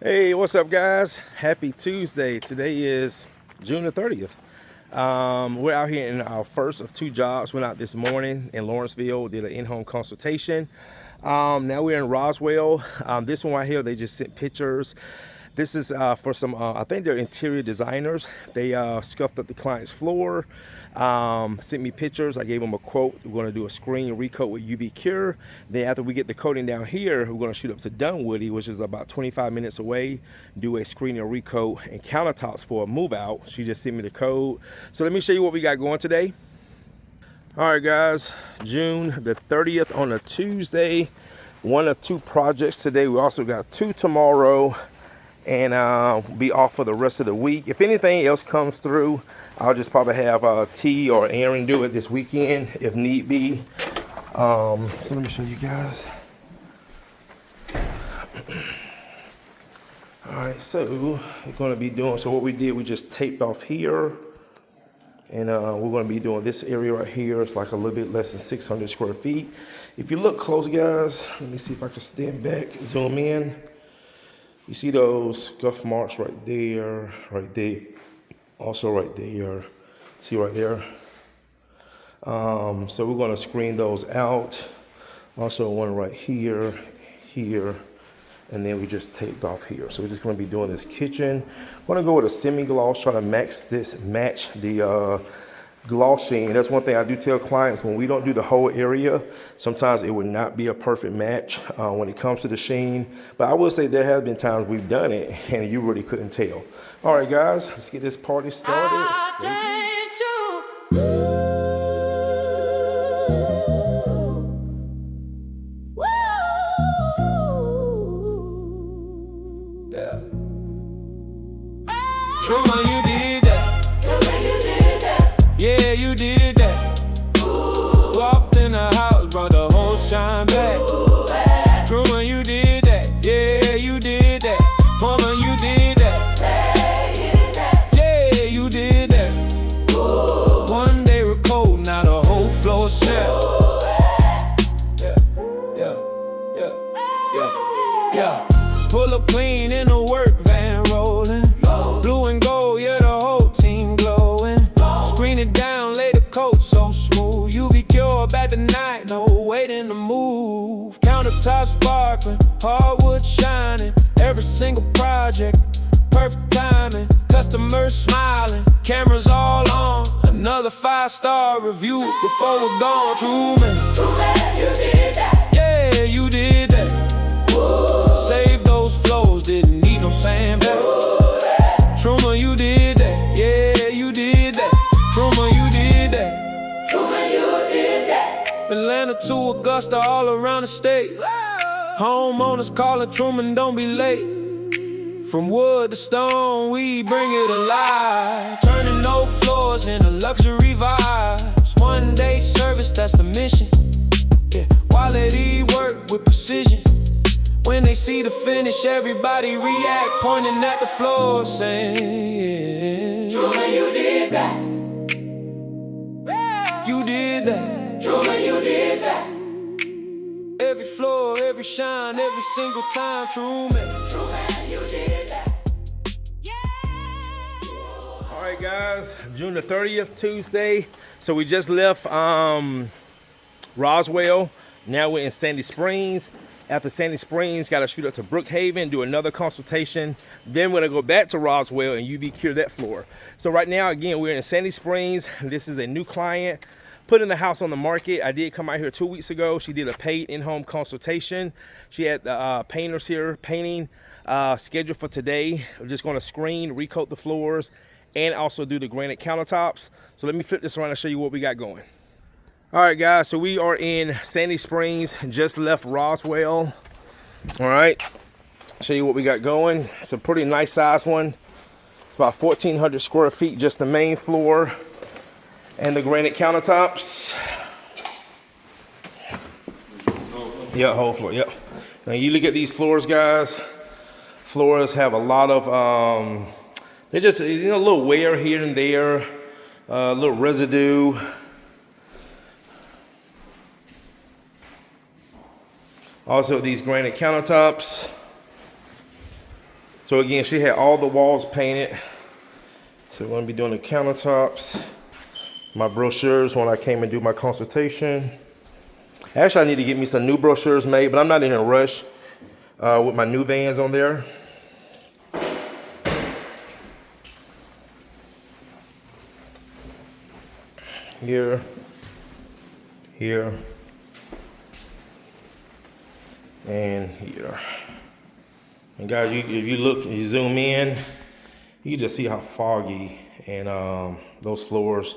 Hey, what's up, guys? Happy Tuesday. Today is June the 30th. We're out here in our first of two jobs. Went out this morning in Lawrenceville, did an in-home consultation. Now we're in Roswell. This one right here, they just sent pictures. This is for some, I think they're interior designers. They scuffed up the client's floor, sent me pictures. I gave them a quote. We're going to do a screen recoat with UV cure. Then after we get the coating down here, we're going to shoot up to Dunwoody, which is about 25 minutes away, do a screen and recoat and countertops for a move out. She just sent me the code. So let me show you what we got going today. All right, guys, June the 30th on a Tuesday. One of two projects today. We also got two tomorrow, and be off for the rest of the week. If anything else comes through, I'll just probably have T or Aaron do it this weekend if need be. So let me show you guys. All right, so we're going to be doing, so what we did, we just taped off here, and we're going to be doing this area right here. It's like a little bit less than 600 square feet. If you look close, guys, let me see if I can stand back, zoom in. You see those scuff marks right there, also right there, see right there? So we're gonna screen those out. Also one right here, here, and then we just taped off here. So we're just gonna be doing this kitchen. I'm gonna go with a semi-gloss, try to match the gloss sheen. That's one thing I do tell clients: when we don't do the whole area, sometimes it would not be a perfect match when it comes to the sheen. But I will say there have been times we've done it and you really couldn't tell. All right, guys, let's get this party started. Truman, you did that. Yeah, you did that. Walked in the house, brought the whole shine back. Truman, you did that. Yeah, you did that. Woman, you did that. Yeah, you did that. One day Recoat, now the whole floor snap. Yeah. Pull up clean in the work van rolling. Blue and gold, yeah, the whole team glowing. Screen it down, lay the coat so smooth. UV cure back tonight, no waiting to move. Countertops sparkling, hardwood shining. Every single project, perfect timing. Customers smiling, cameras all on. Another 5-star review before we're gone. Truman, you did that. yeah, you did that. Save those flows, didn't need no sandbag. Truman, you did that. Yeah, you did that. Truman, you did that. Truman, you did that. Atlanta to Augusta, all around the state. Homeowners calling Truman, don't be late. From wood to stone, we bring it alive. Turning no floors into luxury vibes. One day service, that's the mission. Yeah, quality work with precision. When they see the finish, everybody react, pointing at the floor, saying, Truman, you did that. You did that. Truman, you did that. Every floor, every shine, every single time, Truman. Truman, you did that. All right, guys, June the 30th, Tuesday. So we just left Roswell. Now we're in Sandy Springs. After Sandy Springs, got to shoot up to Buckhead, do another consultation. Then we're going to go back to Roswell and UV cure that floor. So right now, again, we're in Sandy Springs. This is a new client putting the house on the market. I did come out here 2 weeks ago. She did a paid in-home consultation. She had the painters here painting scheduled for today. We're just going to screen, recoat the floors, and also do the granite countertops. So let me flip this around and show you what we got going. All right, guys, so we are in Sandy Springs, just left Roswell. All right, show you what we got going. It's a pretty nice size one. It's about 1,400 square feet, just the main floor and the granite countertops. Yeah, whole floor, yep. Now you look at these floors, guys. Floors have a lot of, they're just, a little wear here and there, a little residue. Also, these granite countertops. So again, she had all the walls painted. So we're gonna be doing the countertops. My brochures when I came and do my consultation. Actually, I need to get me some new brochures made, but I'm not in a rush with my new vans on there. Here, here, and here. And guys, if you look, you zoom in, you can just see how foggy and those floors,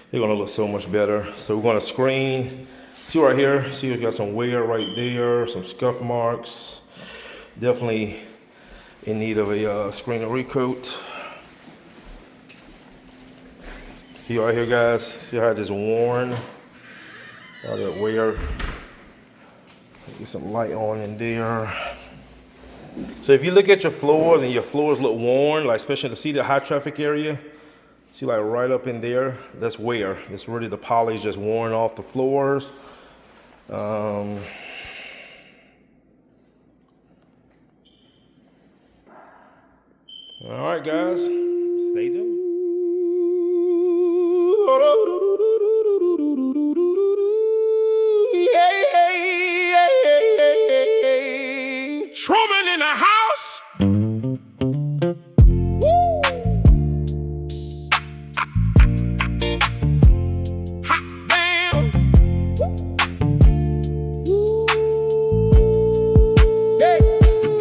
they're gonna look so much better. So we're gonna screen, see right here, see we got some wear right there, some scuff marks. Definitely in need of a screen and recoat. See right here, guys, see how it's worn, all that wear. Get some light on in there. So if you look at your floors and your floors look worn, like especially to see the high traffic area, see like right up in there, that's wear. It's really the polish just worn off the floors. All right, guys, stay tuned. Truman in the house. Hot damn.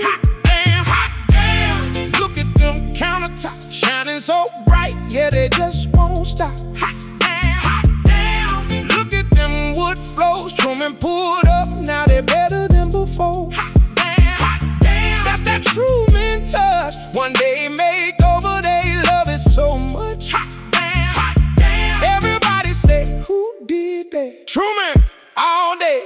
Hot damn, hot damn. Look at them countertops shining so bright, yeah, they just won't stop. Hot damn, hot damn. Look at them wood floors Truman pulled up, now they're better than before. That Truman touch, one day make over, they love it so much. Hot damn, hot damn. Everybody say, who did that? Truman, all day.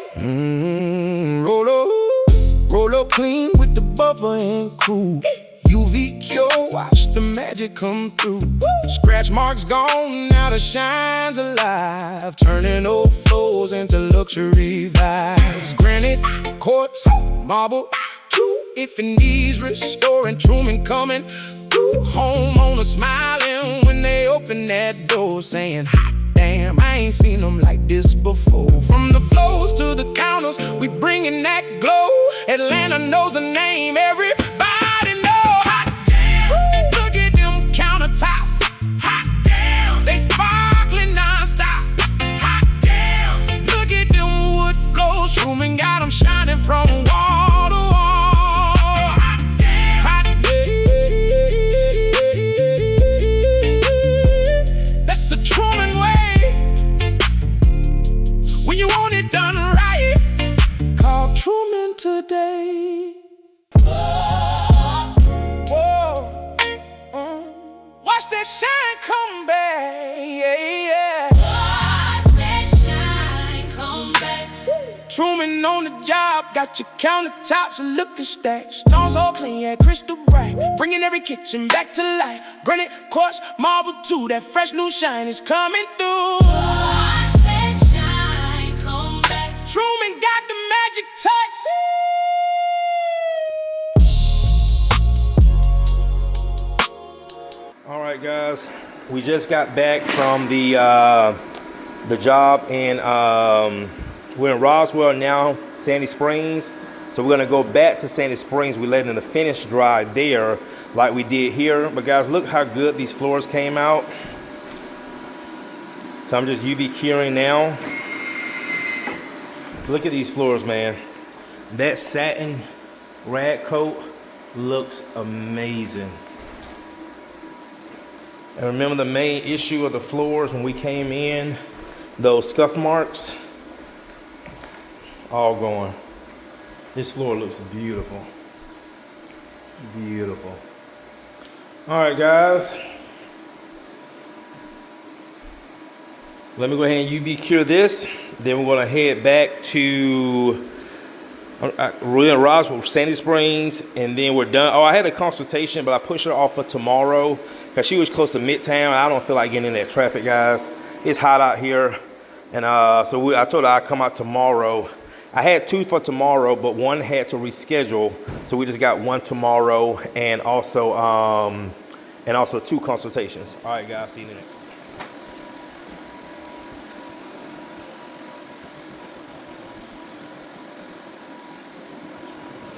Roll up clean with the buffer and cool. UV cure, watch the magic come through. Scratch marks gone, now the shine's alive, turning old floors into luxury vibes. Granite, quartz, marble. If it needs restoring, Truman coming through. Homeowners smiling when they open that door, saying, hot damn, I ain't seen them like this before. From the floors to the counters, we bringing that glow. Atlanta knows the name, everybody know. Hot damn, look at them countertops. Hot damn, they sparkling non-stop. Hot damn, look at them wood floors. Truman got them shining from wall to wall. Today. Watch that shine come back. Yeah. Watch that shine come back. Truman on the job, got your countertops looking stacked. Stones all clean, yeah, crystal bright, bringing every kitchen back to life. Granite, quartz, marble too, that fresh new shine is coming through. Watch that shine come back. Truman got the magic touch. All right, guys, we just got back from the job, and we're in Roswell now, Sandy Springs. So we're gonna go back to Sandy Springs. We letting the finish dry there like we did here. But guys, look how good these floors came out. So I'm just UV curing now. Look at these floors, man. That satin rag coat looks amazing. And remember the main issue of the floors when we came in, those scuff marks, all gone. This floor looks beautiful. Beautiful. All right, guys. Let me go ahead and UV cure this. Then we're gonna head back to we're in Roswell, Sandy Springs, and then we're done. Oh, I had a consultation, but I pushed her off for tomorrow because she was close to Midtown. I don't feel like getting in that traffic, guys. It's hot out here, and so I told her I'd come out tomorrow. I had 2 for tomorrow, but one had to reschedule, so we just got 1 tomorrow, and also 2 consultations. All right, guys, see you in the next one.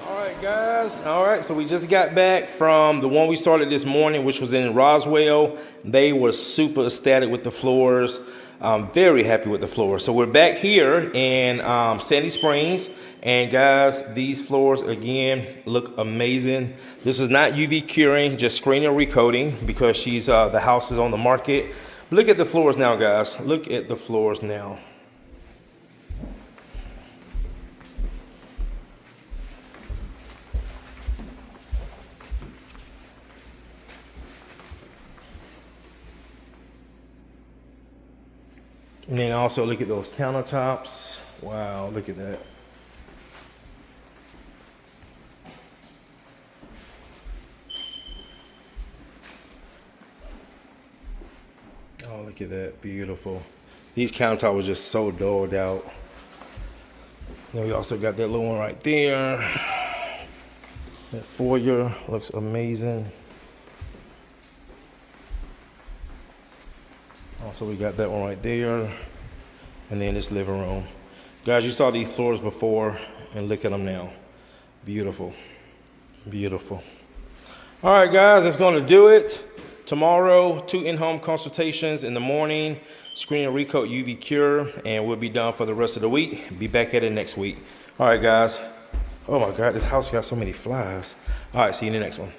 All right, guys. All right, so we just got back from the one we started this morning, which was in Roswell. They were super ecstatic with the floors. Very happy with the floors. So we're back here in Sandy Springs, and guys, these floors again look amazing. This is not UV curing, just screen and recoating, because she's the house is on the market. Look at the floors now, guys. Look at the floors now. And then also look at those countertops. Wow, look at that. Oh, look at that, beautiful. These countertops were just so dulled out. Then we also got that little one right there. That foyer looks amazing. Also, we got that one right there, and then this living room. Guys, you saw these floors before, and look at them now. Beautiful, beautiful. All right, guys, that's gonna do it. Tomorrow, 2 in-home consultations in the morning, screen and recoat UV cure, and we'll be done for the rest of the week. Be back at it next week. All right, guys. Oh my God, this house got so many flies. All right, see you in the next one.